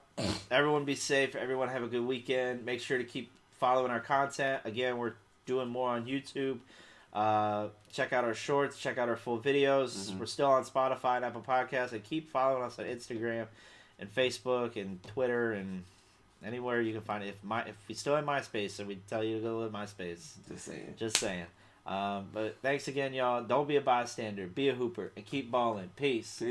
Speaker 1: everyone be safe. Everyone have a good weekend. Make sure to keep following our content. Again, we're doing more on YouTube. Check out our shorts. Check out our full videos. We're still on Spotify and Apple Podcasts. And keep following us on Instagram and Facebook and Twitter and anywhere you can find it. If we still have MySpace, then we'd tell you to go to MySpace. Just saying. But thanks again, y'all. Don't be a bystander. Be a hooper and keep balling. Peace.